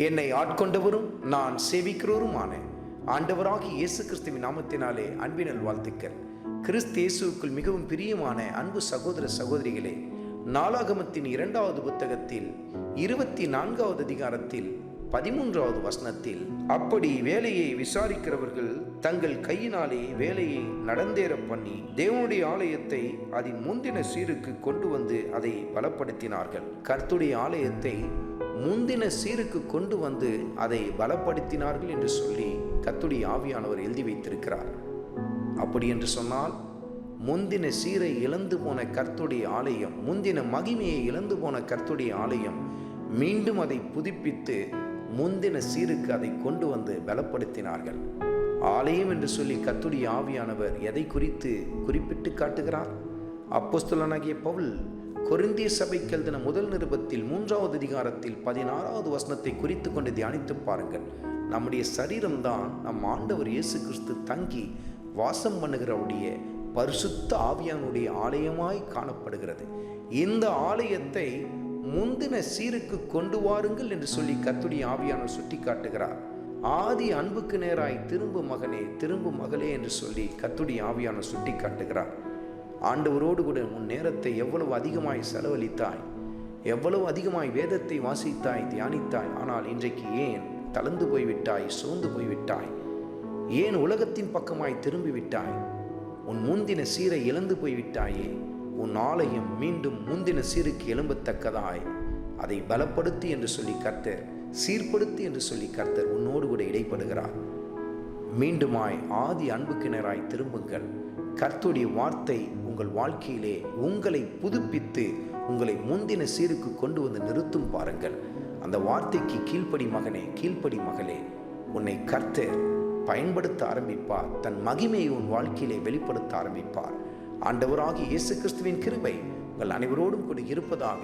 என்னை ஆட்கொண்டவரும் நான் சேவிக்கிறவருமான ஆண்டவராகிய இயேசு கிறிஸ்துவின் நாமத்தினாலே அன்பினல் வாழ்த்துக்கள். கிறிஸ்து இயேசுவுக்குள் மிகவும் பிரியமான அன்பு சகோதர சகோதரிகளே, நாளாகமத்தின் 2வது புத்தகத்தில் 24வது அதிகாரத்தில் 13வது வசனத்தில், அப்படி வேலையை விசாரிக்கிறவர்கள் தங்கள் கையினாலே வேலையை நடந்தேற பண்ணி தேவனுடைய ஆலயத்தை அதன் முந்தின சீருக்கு கொண்டு வந்து அதை பலப்படுத்தினார்கள். கர்த்தருடைய ஆலயத்தை முந்தின சீருக்கு கொண்டு வந்து அதை பலப்படுத்தினார்கள் என்று சொல்லி கர்த்தருடைய ஆவியானவர் எழுதி வைத்திருக்கிறார். அப்படி என்று சொன்னால், முந்தின சீரை இழந்து போன கர்த்தருடைய ஆலயம், முந்தின மகிமையை இழந்து போன கர்த்தருடைய ஆலயம் மீண்டும் அதை புதுப்பித்து முந்தின சீருக்கு அதை கொண்டு வந்து பலப்படுத்தினார்கள். ஆலயம் என்று சொல்லி கர்த்தருடைய ஆவியானவர் எதை குறித்து குறிப்பிட்டு காட்டுகிறார்? அப்போஸ்தலனாகிய பவுல் கொரிந்திய சபைக்கு எழுதின முதல் நிருபத்தில் 3வது அதிகாரத்தில் 16வது வசனத்தை குறித்து கொண்டு தியானித்து பாருங்கள். நம்முடைய சரீரம்தான் நம் ஆண்டவர் இயேசு கிறிஸ்து தங்கி வாசம் பண்ணுகிறவுடைய பரிசுத்த ஆவியானுடைய ஆலயமாய் காணப்படுகிறது. இந்த ஆலயத்தை முந்தின சீருக்கு கொண்டு வாருங்கள் என்று சொல்லி கர்த்தருடைய ஆவியானவர் சுட்டி காட்டுகிறார். ஆதி அன்புக்கு நேராய் திரும்பு மகனே, திரும்பு மகளே என்று சொல்லி கர்த்தருடைய ஆவியானவர் சுட்டி காட்டுகிறார். ஆண்டவரோடு கூட உன் நேரத்தை எவ்வளவு அதிகமாய் செலவழித்தாய், எவ்வளவு அதிகமாய் வேதத்தை வாசித்தாய், தியானித்தாய். ஆனால் இன்றைக்கு ஏன் தளர்ந்து போய்விட்டாய், சோர்ந்து போய்விட்டாய்? ஏன் உலகத்தின் பக்கமாய் திரும்பிவிட்டாய்? உன் முந்தின சீரை இழந்து போய்விட்டாயே. உன் ஆலயம் மீண்டும் முந்தின சீருக்கு எழும்பத்தக்கதாய் அதை பலப்படுத்தி என்று சொல்லி கர்த்தர், சீர்படுத்தி என்று சொல்லி கர்த்தர் உன்னோடு கூட இடைப்படுகிறார். மீண்டுமாய் ஆதி அன்புக்கினராய் திரும்புங்கள். கர்த்தருடைய வார்த்தை உங்கள் வாழ்க்கையிலே உங்களை புதுப்பித்து உங்களை முந்தின சீருக்கு கொண்டு வந்து நிறுத்தும் பாருங்கள். அந்த வார்த்தைக்கு கீழ்ப்படி மகனே, கீழ்ப்படி மகளே. உன்னை கர்த்தர் பயன்படுத்த ஆரம்பிப்பார். தன் மகிமையை உன் வாழ்க்கையிலே வெளிப்படுத்த ஆரம்பிப்பார். ஆண்டவராகிய இயேசு கிறிஸ்துவின் கிருபை உங்கள் அனைவரோடும் கூட இருப்பதாக.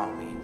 ஆமென்.